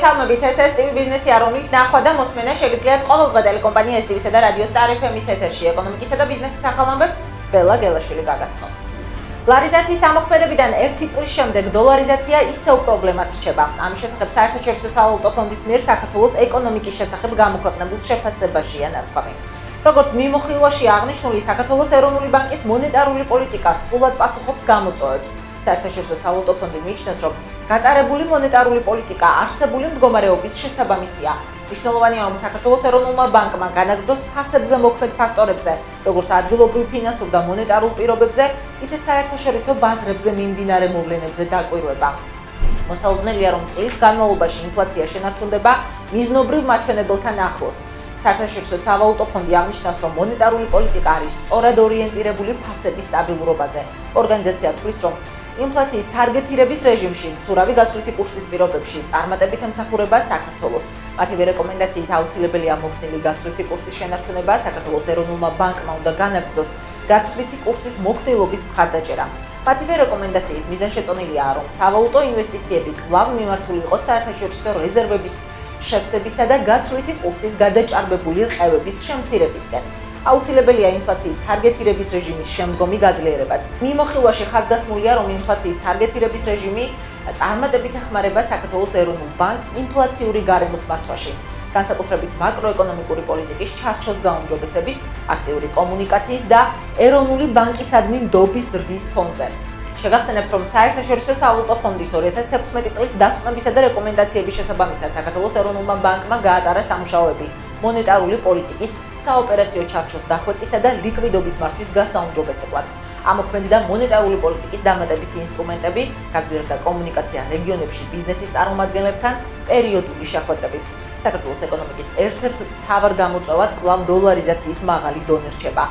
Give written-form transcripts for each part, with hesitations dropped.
მოგესალმებით, ეს STV ბიზნესი არომლის ნახვა და მოსმენა შეგიძლიათ ყოველდღე ტელეკომპანია STV-სა და რადიო Star FM-ის ეთერში ეკონომიკისა და ბიზნესის ახალ ამბებს ბელა გელაშვილი გაგაცნოთ. ლარიზაციის ამოქმედებიდან 1 წლის შემდეგ დოლარიზაცია ისევ პრობლემად რჩება. ამის შესახებ საერთაშორისო სავალუტო ფონდის მიერ საქართველოს ეკონომიკის შესახებ გამოქვეყნებულ შეფასებაშია ნათქვამი. როგორც მიმოხილვაში აღნიშნული, საქართველოს ეროვნული ბანკის მონეტარული პოლიტიკა სრულად პასუხობს გამოწვევებს. საერთაშორისო სავალუტო ფონდი მიიჩნევს, რომ გატარებული მონეტარული პოლიტიკა არსებული მდგომარეობის შესაბამისია. მნიშვნელოვანია, რომ საქართველოს ეროვნულმა ბანკმა განაგრძოს ფასებზე მოქმედ ფაქტორებზე, როგორც ადგილობრივ ფინანსურ და მონეტარულ პირობებზე, ისე საერთაშორისო ბაზრებზე მიმდინარე მოვლენებზე დაკვირვება. მოსალოდნელია, რომ წლის განმავლობაში ინფლაცია შენარჩუნდება მიზნობრივ მაჩვენებელთან ახლოს. საერთაშორისო სავალუტო ფონდი აღნიშნავს, რომ მონეტარული პოლიტიკა არის სწორად ორიენტირებული ფასების სტაბილურობაზე. ორგანიზაცია თვლის, რომ ინფლაციის თარგეტირების რეჟიმში, მცურავი გაცვლითი კურსის პირობებში წარმატებით ემსახურება საქართველოს. მათივე რეკომენდაციით აუცილებელია მოხდილი გაცვლითი კურსის შენარჩუნება, საქართველოს ეროვნულმა ბანკმა უნდა განაგრძოს გაცვლითი კურსის მოხდილობის მხარდაჭერა. მათივე რეკომენდაციით მიზანშეწონილია, რომ სავალუტო ინვესტიციები კვლავ მიმართული იყოს საერთაშორისო რეზერვების შევსებისა და გაცვლითი კურსის გადაჭარბებული რყევების შემცირებისკენ. აუცილებელია ინფლაციის თარგეტირების რეჟიმის შემდგომი გაძლიერებაც. მიმოხილვაში ხაზგასმულია, რომ ინფლაციის თარგეტირების რეჟიმი წარმატებით ეხმარება საქართველოს ეროვნულ ბანკს ინფლაციური გარემოს მართვაში, განსაკუთრებით მაკროეკონომიკური პოლიტიკის ჩარჩოს გაუმჯობესების, აქტიური კომუნიკაციის და ეროვნული ბანკისადმი ნდობის ზრდის ფონზე. შეგახსენებთ, რომ საერთაშორისო სავალუტო ფონდის 2016 წლის დასკვნებისა და რეკომენდაციების შესაბამისად საქართველოს ეროვნულმა ბანკმა გაატარა სამუშაოები მონეტარული პოლიტიკის, საოპერაციო ჩარჩოს დახვეწისა და ლიკვიდობის მართვის გასაუმჯობესებლად. ამოქმედდა მონეტარული პოლიტიკის დამატებითი ინსტრუმენტები, გაძლიერდა კომუნიკაცია რეგიონებში ბიზნესის წარმომადგენლებთან პერიოდული შეხვედრებით. საქართველოს ეკონომიკის ერთ-ერთ მთავარ გამოწვევად კვლავ დოლარიზაციის მაღალი დონე რჩება.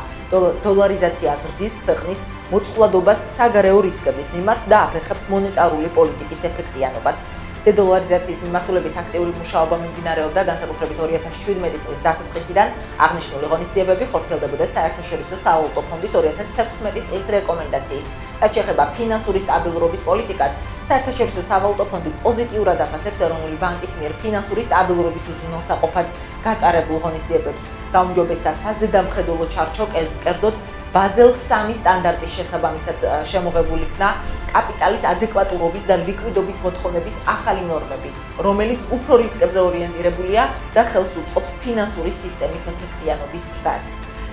დოლარიზაცია ზრდის ქვეყნის მოწყვლადობას საგარეო რისკების მიმართ და აფერხებს მონეტარული პოლიტიკის ეფექტიანობას. დედოლარიზაციის მიმართულებით აქტიური მუშაობა მიმდინარეობდა, განსაკუთრებით 2017 წლის დასაწყისიდან აღნიშნული ღონისძიებები ხორციელდებოდა საერთაშორისო სავალუტო ფონდის 2016 წლის რეკომენდაციით. რაც შეეხება ფინანსური სტაბილურობის პოლიტიკას, საერთაშორისო სავალუტო ფონდი პოზიტიურად აფასებს ეროვნული ბანკის მიერ ფინანსური სტაბილურობის უზრუნველსაყოფად გატარებულ ღონისძიებებს. გაუმჯობესდა საზედამხედველო ჩარჩო, კერძოდ ბაზელ 3 სტანდარტის შესაბამისად შემოღებული იქნა კაპიტალის ადეკვატურობის და ლიკვიდობის მოთხოვნების ახალი ნორმები, რომელიც უფრო რისკებზე ორიენტირებულია და ხელს უწყობს ფინანსური სისტემის ეფექტიანობის ზრდას.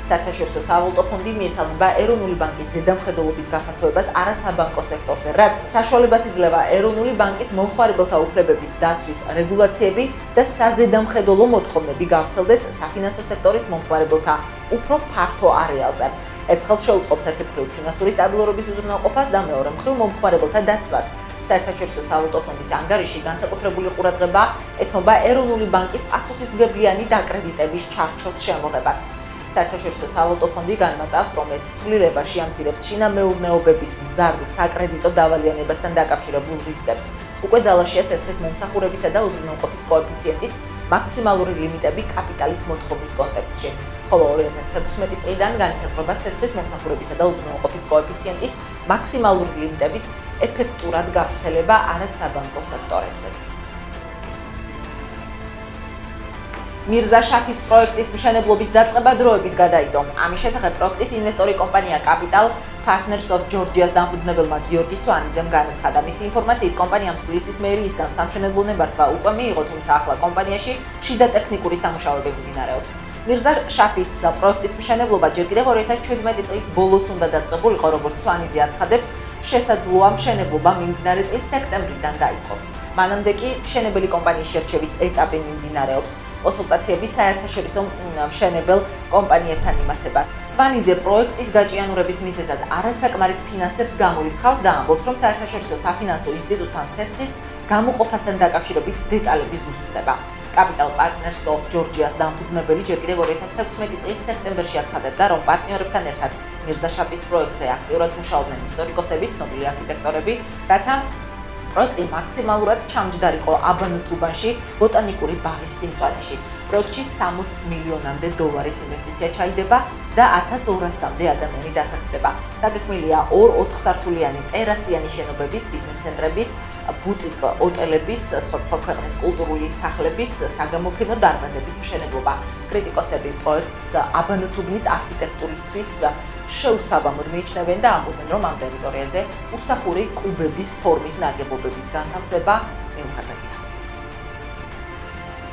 საერთაშორისო სავალუტო ფონდი მიესალმება ეროვნული ბანკის ზედამხედველობის გაფართოებას არასაბანკო სექტორზე, რაც საშუალებას იძლევა ეროვნული ბანკის მომხმარებელთა უფლებების დაცვის რეგულაციები და საზედამხედველო მოთხოვნები გავრცელდეს საფინანსო სექტორის მომხმარებელთა უფრო ფართო არეალზე. ეს ხელს შეუწყობს ერთ მხრივ ფინანსური სტაბილურობის უზრუნველყოფას და მეორე მხრივ მომხმარებელთა დაცვას. საერთაშორისო სავალუტო ფონდის ანგარიში განსაკუთრებული ყურადღება ეთმობა ეროვნული ბანკის პასუხისმგებლიანი დაკრედიტების ჩარჩოს შემოღებას. საერთაშორისო სავალუტო ფონდი განმარტავს, რომ ეს ცვლილება შეამცირებს შინამეურნეობების მზარდ საკრედიტო დავალიანებასთან დაკავშირებულ რისკებს. უკვე ძალაშია ცესხის მომსახურებისა და უზრუნველყოფის კოეფიციენტის მაქსიმალური ლიმიტები კაპიტალის მოთხოვნის კონტექსტში. ხოლო 2016 წლიდან განისაზღვრება ცესხის მომსახურებისა და უზრუნველყოფის კოეფიციენტის მაქსიმალური ლიმიტების ეფექტურად გავრცელება არასაბანკო სექტორებზეც. მირზა შაფის პროექტის მშენებლობის დაწყება დროებით გადაიდო. ამის შესახებ პროექტის ინვესტორი კომპანია Capital Partners of Georgia's დამფუძნებელმა გიორგი სვანიძემ განაცხადა. მისი ინფორმაციით, კომპანიამ თბილისის მერიისგან სამშენებლო ნებართვა უკვე მიიღო, თუმცა ახლა კომპანიაში შიდა ტექნიკური სამუშაოები მიმდინარეობს. მირზა შაფის პროექტის მშენებლობა ჯერ კიდევ 2017 წლის ბოლოს უნდა დაწყებულიყო, როგორც სვანიძე აცხადებს, შესაძლოა მშენებლობა მიმდინარე წლის სექტემბრიდან დაიწყოს. მანამდე კი მშენებელი კომპანიის შერჩევის ეტაპი მიმდინარეობს. კონსულტაციები საერთაშორისო მშენებელ კომპანიებთან იმართება. სვანიძე პროექტის გაჭიანურების მიზეზად არასაკმარის ფინანსებს გამორიცხავს და ამბობს, რომ საერთაშორისო საფინანსო ინსტიტუტთან სესხის გამოყოფასთან დაკავშირებით დეტალები ზუსტდება. Capital Partners of Georgia's დამფუძნებელი ჯერ კიდევ 2016 წლის სექტემბერში აცხადებდა, რომ პარტნიორებთან ერთად მირზა შაფის პროექტზე აქტიურად მუშაობდნენ ისტორიკოსები, ცნობილი არქიტექტორები, რათა პროექტი მაქსიმალურად ჩამჯდარიყო აბანუთუბანში ბოტანიკური ბაღის სიმწვანეში. პროექტში 60 მილიონამდე დოლარის ინვესტიცია ჩაიდება და 1200-მდე ადამიანი დასახლდება. დაგეგმილია 2 ოთხსართულიანი ტერასიანი შენობების, ბიზნეს ცენტრების, ბუტიკ ოტელების, სხვა ქვეყნის კულტურული სახლების, საგამოფენო დარბაზების მშენებლობა. კრიტიკოსები პროექტს აბანოთუბნის არქიტექტურისთვის შეუსაბამოდ მიიჩნევენ და ამბობენ, რომ ამ ტერიტორიაზე უსახური კუბების ფორმის ნაგებობების განთავსება მიუხედავია.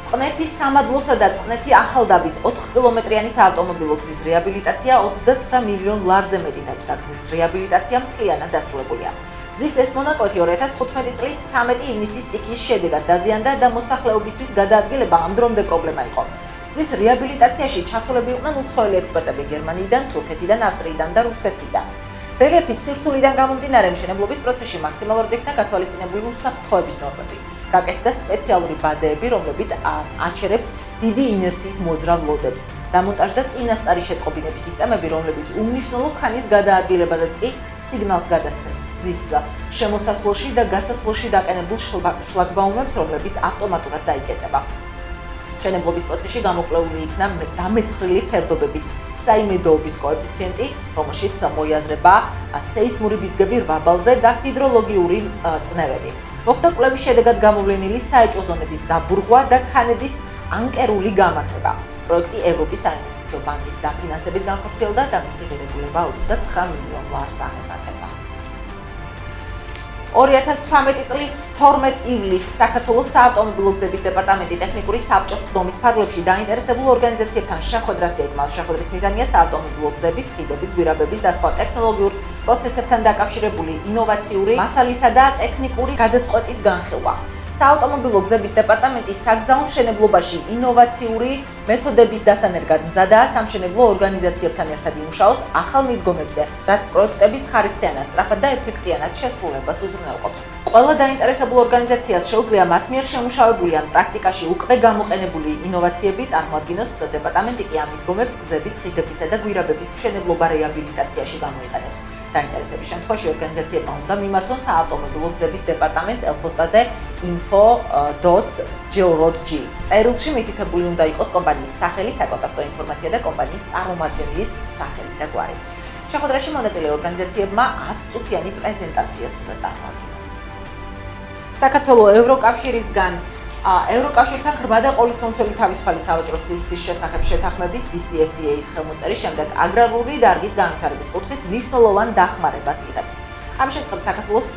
წყნეთის სამადლოსა და წყნეთი ახალდაბის 4 კილომეტრიანი საავტომობილო გზის რეაბილიტაცია 29 მილიონ ლარზე მეტი დაჭდა. გზის რეაბილიტაცია მთლიანად დასრულებულია. გზის ეს მონაკვეთი 2015 წლის 13 ივნისის სტიქიის შედეგად დაზიანდა და მოსახლეობისთვის გადაადგილება ამ დრომდე პრობლემა იყო. გზის რეაბილიტაციაში ჩართულები იყვნენ უცხოელი ექსპერტები გერმანიიდან, თურქეთიდან, ავსტრიიდან და რუსეთიდან. რელიეფის სირთულიდან გამომდინარე მშენებლობის პროცესში მაქსიმალურად იქნა გათვალისწინებული უსაფრთხოების ნორმები. გაკეთდა სპეციალური ბადეები, რომლებიც აჩერებს დიდი ინერციით მოძრავ ლოდებს. დამონტაჟდა წინასწარი შეტყობინების სისტემები, რომლებიც უმნიშვნელო ქანის გადაადგილებაზე კი სიგნალს გადასცემს. გზის შემოსასვლელში და გასასვლელში დაყენებულ შლაგბაუმებს, რომლებიც ავტომატურად დაიკეტება. მშენებლობის პროცესში გამოკვლეული იქნა დამეცხრილი ფერდობების საიმედოობის კოეფიციენტი, რომელშიც მოიაზრება სეისმური ბიძგები რვაბალზე და ჰიდროლოგიური წნევები. მოხდა კვლევის შედეგად გამოვლენილი საეჭვო ზონების დაბურღვა და ქანების ანკერული გამართება. პროექტი ევროპის საინვესტიციო ბანკის დაფინანსებით განხორციელდა და მისი ღირებულება 29 მილიონ ლარს აღემატება. 2018 წლის 12 ივლისს საქართველოს საავტომობილო გზების დეპარტამენტი ტექნიკური საბჭოს სხდომის ფარგლებში დაინტერესებულ ორგანიზაციებთან შეხვედრას გეგმა. შეხვედრის მიზანია საავტომობილო გზების, ხიდების, გვირაბების და სხვა ტექნოლოგიურ პროცესებთან დაკავშირებული ინოვაციური მასალისა და ტექნიკური გადაწყვეტის განხილვა. საავტომობილო გზების დეპარტამენტი საგზაო მშენებლობაში ინოვაციური მეთოდების დასანერგად მზადაა სამშენებლო ორგანიზაციებთან ერთად იმუშაოს ახალ მიდგომებზე, რაც პროექტების ხარისხიანად, სწრაფად და ეფექტიანად შესრულებას უზრუნველყოფს. ყველა დაინტერესებულ ორგანიზაციას შეუძლია მათ მიერ შემუშავებული ან პრაქტიკაში უკვე გამოყენებული ინოვაციები წარმოადგინოს. დეპარტამენტი კი ამ მიდგომებს გზების, ხიდებისა და გვირაბების მშენებლობა რეაბილიტაციაში გამოიყენებს. დაინტერესების შემთხვევაში ორგანიზაციებმა უნდა მიმართონ საავტომობილო გზების დეპარტამენტს ელფოსტაზე info.georoad.g. წერილში მითითებული უნდა იყოს კომპანიის სახელი, საკონტაქტო ინფორმაცია და კომპანიის წარმომადგენლის სახელი და გვარი. შეხვედრაში მონაწილე ორგანიზაციებმა 10 წუთიანი პრეზენტაციაც უნდა წარმოადგინონ. საქართველოს ევროკავშირისგან ევროკავშირთან ღრმა და ყოვლისმომცველი თავისუფალი სავაჭრო სივრცის შესახებ შეთანხმების DCFTA-ის ხელმოწერის შემდეგ აგრარული დარგის განვითარების კუთხით მნიშვნელოვან დახმარებას იღებს. ამ შესახებ საქართველოს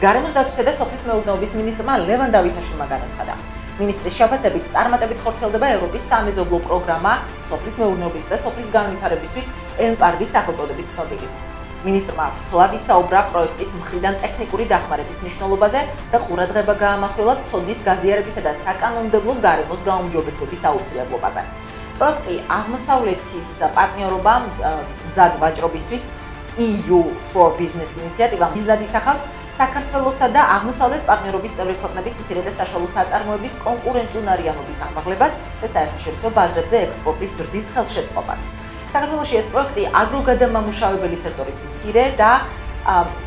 გარემოს დაცვისა და სოფლის მეურნეობის მინისტრმა ლევან დავითაშვილმა განაცხადა. მინისტრის შეფასებით წარმატებით ხორციელდება ევროპის სამეზობლო პროგრამა სოფლის მეურნეობის და სოფლის განვითარებისთვის ელპარდის სახელწოდებით ცნობილი. მინისტრმა ვრცლად ისაუბრა პროექტის მხრიდან ტექნიკური დახმარების მნიშვნელობაზე და ყურადღება გაამახვილა ცოდნის გაზიარებისა და საკანონმდებლო გარემოს გაუმჯობესების აუცილებლობაზე. პროექტი აღმოსავლეთის პარტნიორობამ მზად ვაჭრობისთვის EU for Business ინიციატივამ მიზნად ისახავს საქართველოსა და აღმოსავლეთ პარტნიორობის წევრი ქვეყნების მცირე და საშუალო საწარმოების კონკურენტუნარიანობის ამაღლებას და საერთაშორისო ბაზრებზე ექსპორტის ზრდის ხელშეწყობას. საქართველოში ეს პროექტი აგროგადამამუშავებელი სექტორის მცირე და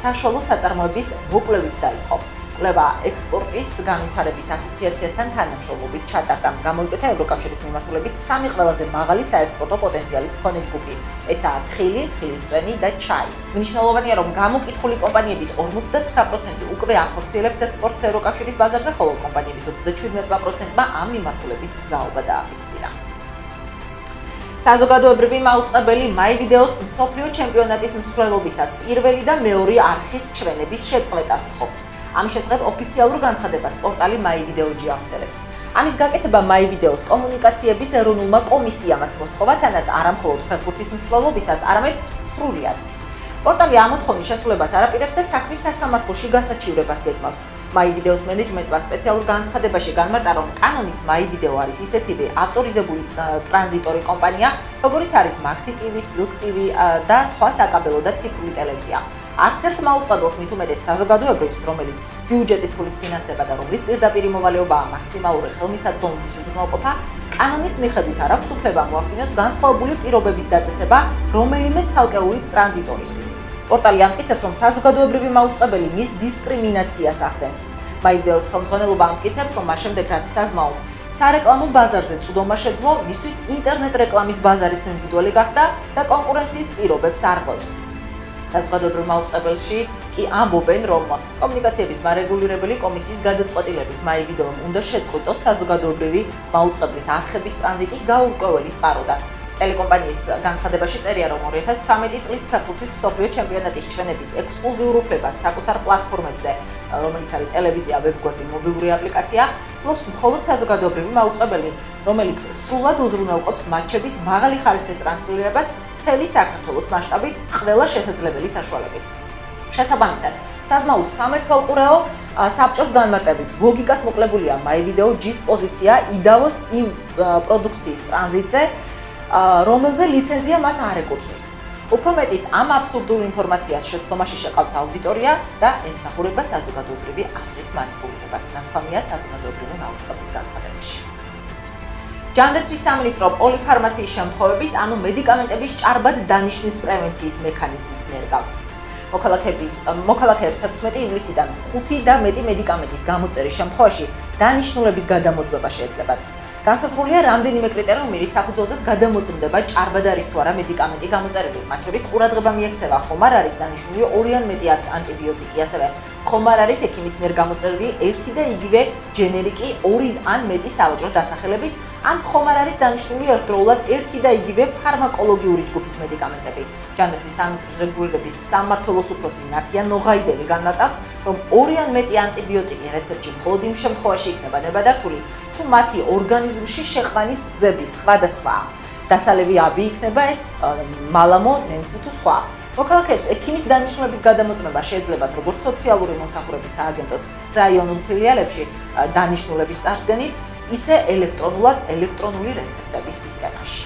საშუალო საწარმოების მოკვლევით დაიწყო. კვლევა ექსპორტის განვითარების ასოციაციასთან თანამშრომლობით ჩატარდა. გამოიკვეთა ევროკავშირის მიმართულებით 3 ყველაზე მაღალი საექსპორტო პოტენციალის მქონე ჯგუფი. ესაა თხილი, ხილისწვენი და ჩაი. მნიშვნელოვანია, რომ გამოკითხული კომპანიების 59% უკვე ახორციელებს ექსპორტს ევროკავშირის ბაზარზე, ხოლო კომპანიების 37%-მა ამ მიმართულებით გზაობა დააფიქსირა. საზოგადოებრივი მაუწყებელი მაივიდეოს მსოფლიო ჩემპიონატის მსვლელობისას პირველი და მეორე არხის ჩვენების შეწყვეტას თხოვს. ამის შესახებ ოფიციალურ განცხადებას პორტალი მაივიდეო.g აღწერებს. ამის გაკეთება მაივიდეოს კომუნიკაციების ეროვნულმა კომისიამაც მოსთხოვა, თანაც არა მხოლოდ ფეხბურთის მსვლელობისას, არამედ სრულიად. პორტალი ამ მოთხოვნის შესრულებას არ აპირებს და საქმის სასამართლოში გასაჩივრებას გეგმავს. მაივიდეოს მენეჯმენტმა სპეციალურ განცხადებაში განმარტა, რომ კანონით მაივიდეო არის ისეთივე ავტორიზებული ტრანზიტორი კომპანია, როგორიც არის მაგთი TV, Silk TV და სხვა საკაბელო და ციფრული ტელევიზია. არც ერთ მაუწყებელს მით უმეტეს საზოგადოებრივს, რომელიც ბიუჯეტის ფულით ფინანსდება და რომლის პირდაპირ მოვალეობაა მაქსიმალური ხელმისაწვდომობის უზრუნველყოფა, კანონის მიხედვით არ აქვს უფლება მოახდინოს განსხვავებული პირობების დაწესება რომელიმე ცალკეული ტრანზიტორისთვის. პორტალი ამტკიცებს, რომ საზოგადოებრივი მაუწყებელი მის დისკრიმინაციას ახდენს. მაივიდეოს ხელმძღვანელობა ამტკიცებს, რომ მას შემდეგ რაც საზმაო სარეკლამო ბაზარზე წვდომა შეძლო, მისთვის ინტერნეტ რეკლამის ბაზარის მიმზიდველი გახდა და კონკურენციის პირობებს არ ღვევს. საზოგადოებრივ მაუწყებელში კი ამბობენ, რომ კომუნიკაციების მარეგულირებელი კომისიის გადაწყვეტილებით მაივიდეომ უნდა შეწყვიტოს საზოგადოებრივი მაუწყებლის არხების ტრანზიტი გაურკვეველი წყაროდან. ტელეკომპანიის განცხადებაში წერია, რომ 2018 წლის ფეხბურთის მსოფლიო ჩემპიონატის ჩვენების ექსკლუზიურ უფლებას საკუთარ პლატფორმებზე, რომელიც არის ტელევიზია, ვებგვერდი, მობილური აპლიკაცია, ფლობს მხოლოდ საზოგადოებრივი მაუწყებელი, რომელიც სრულად უზრუნველყოფს მატჩების მაღალი ხარისხის ტრანსლირებას მთელი საქართველოს მასშტაბით ყველა შესაძლებელი საშუალებით. შესაბამისად, საზმაუს 13-ო საბჭოს განმარტებით ლოგიკას მოკლებულია მაივიდეო G-ის პოზიცია იდავოს იმ პროდუქციის ტრანზიტზე, რომელზე ლიცენზია მას არ ეკუთვნის. უფრო მეტიც, ამ აბსურდულ ინფორმაციას შეცდომაში შეყავს აუდიტორია და ემსახურება საზოგადოებრივი აზრით მანიპულირებას, ნათქვამია საზოგადოებრივი მაუწყებლის განცხადებაში. ჯანდაცვის სამინისტრო პოლიფარმაციის შემთხვევების, ანუ მედიკამენტების ჭარბად დანიშნვის პრევენციის მექანიზმს ნერგავს. მოქალაქეებს 16 ივლისიდან 5 და მეტი მედიკამენტის გამოწერის შემთხვევაში დანიშნულების გადამოწმება შეეძლებათ. განსაზღვრულია რამდენიმე კრიტერიუმი, რის საფუძველზეც გადამოწმდება ჭარბად არის თუ არა მედიკამენტი გამოწერილი. მათ შორის ყურადღება მიექცევა ხომ არ არის დანიშნული 2 ან მეტი ანტიბიოტიკი, ასევე ხომ არ არის ექიმის მიერ გამოწერილი ერთი და იგივე ჯენერიკი 2 ან მეტი სავაჭრო დასახელებით, ან ხომ არ არის დანიშნული ერთდროულად ერთი და იგივე ფარმაკოლოგიური ჯგუფის მედიკამენტები. ჯანდაცვის სამინისტროს რეგულირების სამმართველოს უფროსი ნათია ნოღაიდელი განმარტავს, რომ 2 ან მეტი ანტიბიოტიკი რეცეპტში მხოლოდ იმ შემთხვევაში იქნება ნებადართული, თუ მათი ორგანიზმში შეყვანის გზების სხვადასხვა დასალევი აბი იქნება ეს მალამო, ნემსი თუ სხვა. მოქალაქეებს ექიმის დანიშნულების გადამოწმება შეეძლებათ როგორც სოციალური მომსახურების სააგენტოს რაიონულ ფილიალებში დანიშნულების წარსდგენით, ისე ელექტრონული რეცეპტების სისტემაში.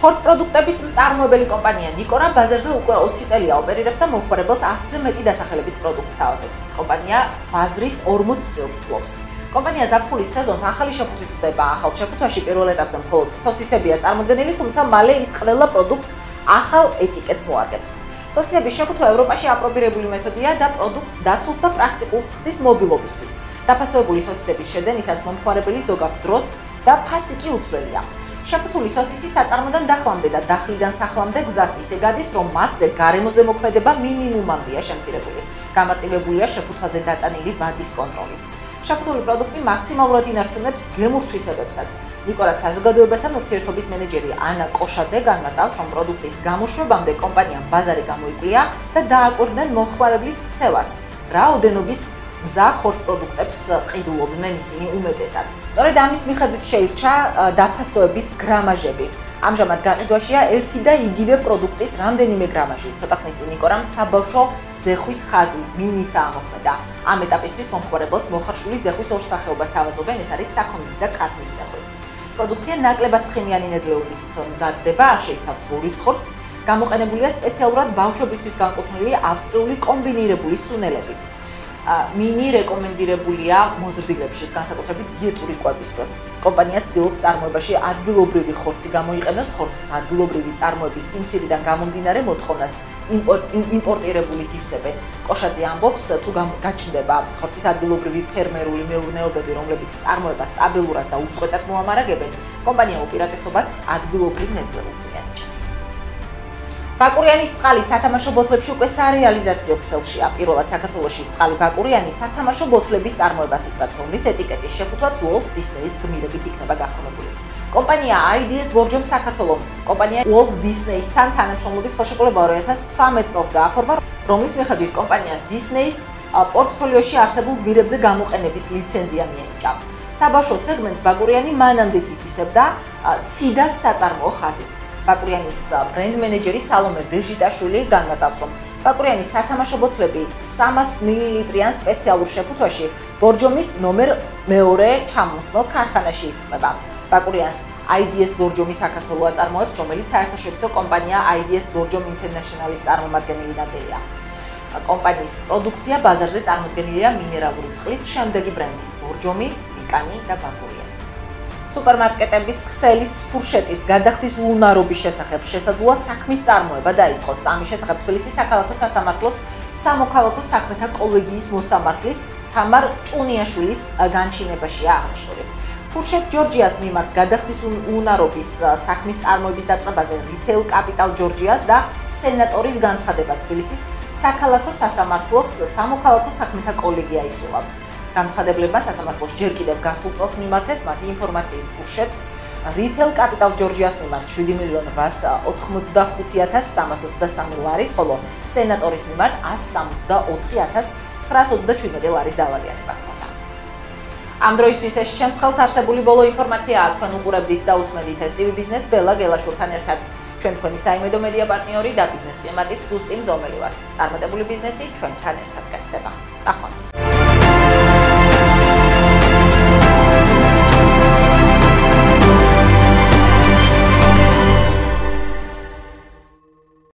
ხორცპროდუქტების მწარმოებელი კომპანია ნიკორა ბაზარზე უკვე 20 წელია ოპერირებს და მომხმარებელს 100-ზე მეტი დასახელების პროდუქტს თავაზობს. კომპანია ბაზრის 40 წელს ფლობს. კომპანია ზაფხულის სეზონს ახალი შეფუთვით ხდება. ახალ შეფუთვაში პირველ ეტაპზე მხოლოდ სოსისებია წარმოდგენილი, თუმცა მალე ის ყველა პროდუქტს ახალ ეტიკეტს მოარგებს. სოსისების შეფუთვა ევროპაში აპრობირებული მეთოდია და პროდუქტს დაცულს და პრაქტიკულს ხდის მობილობისთვის. დაფასებული სოსისების შეძენისას მომხმარებელი ზოგავს დროს და ფასი კი უცვლელია. შეფუთული სოსისი საწარმოდან დახლამდე და დახლიდან სახლამდე გზას ისე გადის, რომ მასზე გარემოზე მოქმედება მინიმუმამდეა შემცირებული. გამარტივებულია შეფუთვაზე დატანილი ვადის კონტროლიც. შეფუთული პროდუქტი მაქსიმალურად ინარჩუნებს გემურთვისებებსაც. ნიკორას საზოგადოებასთან ურთიერთობის მენეჯერი ანა კოშაძე განმარტავს, რომ პროდუქტის გამოშვებამდე კომპანიამ ბაზარი გამოიკვლია და დააკვირდნენ მომხმარებლის ქცევას. რაოდენობის მზა ხორცპროდუქტებს ყიდულობდნენ ისინი უმეტესად. სწორედ ამის მიხედვით შეირჩა დაფასოების გრამაჟები. ამჟამად გაყიდვაშია ერთი და იგივე პროდუქტის რამდენიმე გრამაჟი. ცოტა ხნის წინ ნიკორამ საბავშვო ძეხვის ხაზი მინიცა ამოქმედა. ამ ეტაპისთვის მომხმარებელს მოხარშული ძეხვის ორ სახეობას თავაზობენ, ეს არის საქონლის და კაცნის ძეხვი. პროდუქცია ნაკლებად ცხიმიანი ნედლეულით მზადდება, არ შეიცავს ვურის ხორცს, გამოყენებულია სპეციალურად ბავშვებისთვის განკუთვნილი ავსტრიული კომბინირებული სუნელები. მინი რეკომენდირებულია მოზრდილებში, განსაკუთრებით დიეტური კვების დროს. კომპანია ცდილობს წარმოებაში ადგილობრივი ხორცი გამოიყენოს, ხორცის ადგილობრივი წარმოების სიმცირიდან გამომდინარე მოთხოვნას იმპორტირებული გივსებენ. კოშაძე ამბობს, თუ გაჩნდება ხორცის ადგილობრივი ფერმერული მეურნეობები, რომლებიც წარმოებას სტაბილურად და უწყვეტად მოამარაგებენ, კომპანია უპირატესობას ადგილობრივ ნედლეულს მიანიჭებს. ბაკურიანის წყალი სათამაშო ბოთლებში უკვე სარეალიზაციო ქსელშია. პირველად საქართველოში წყალი ბაკურიანი სათამაშო ბოთლების წარმოებას იწვევს, რომლის ეტიკეტის შეფუთვაც Walt Disney-ის გმირებით იქნება გახმოვებული. კომპანია IDS Borjom საქართველოს კომპანია Walt Disney-სთან თანამშრომლობის ხელშეკრულება 2018 წელს გააფორმა, რომლის მიხედვით კომპანიას Disney-ის პორტფოლიოში არსებულ გმირებზე გამოყენების ლიცენზია მიენიჭა. საბავშვო სეგმენტს ბაკურიანი მანამდეც ითვისებდა ციდას საწარმოო ხაზით. ბაკურიანის ბრენდ მენეჯერი სალომე ბეჟიტაშვილი განმარტავს, რომ ბაკურიანის სათამაშო ბოთლები 300 მილilitrიან სპეციალურ შეფუთვაში ბორჯომის ნომერ 2 ჩამოსმულ ქარხანაში ისხდება. ბაკურიანს IDS Borjom საქართველოს აწარმოებს, რომელიც საერთაშორისო კომპანია IDS Borjom International-ის წარმომადგენელი ნაწილია. კომპანიის პროდუქცია ბაზარზე წარმოდგენილია მინერალური წყლის შემდეგი ბრენდით: ბორჯომი, პიკანი და ბაკურიანი. სუპერმარკეტების ქსელის ფურშეტის გადახდის უუნარობის შესახებ შესაძლოა საქმის წარმოება დაიწყოს. ამის შესახებ თბილისის საქალაქო სასამართლოს სამოქალაქო საქმეთა კოლეგიის მოსამართლის თამარ ჭუნიაშვილის განჩინებაშია აღნიშნული. ფურშეტ ჯორჯიას მიმართ გადახდის უუნარობის საქმის წარმოების დაწყებაზე რითეილ კაპიტალ ჯორჯიას და სენატორის განცხადებას თბილისის საქალაქო სასამართლოს სამოქალაქო საქმეთა კოლეგია იცვლავს. Განცხადებლებმა სასამართლოს ჯერ კიდევ გასულ წელს მიმართეს მათი ინფორმაციით უშეც რითელ კაპიტალ ჯორჯიას მიმართ 7.85.323 ლარის, ხოლო სენატორის მიმართ 164.927 ლარის დავალიანება ჰქონდა. ამ დროისთვის ეს ჩემს ხელთ არსებული ბოლო ინფორმაციაა. თქვენ უყურებდით და უსმენთ STV ბიზნეს ბელა გელაშვილთან ერთად. ჩვენ თქვენი საიმედო მედია პარტნიორი და ბიზნეს კლიმატის ზუსტი მზომელი ვართ. წარმატებული ბიზნესი ჩვენთან ერთად გახდება. ახლა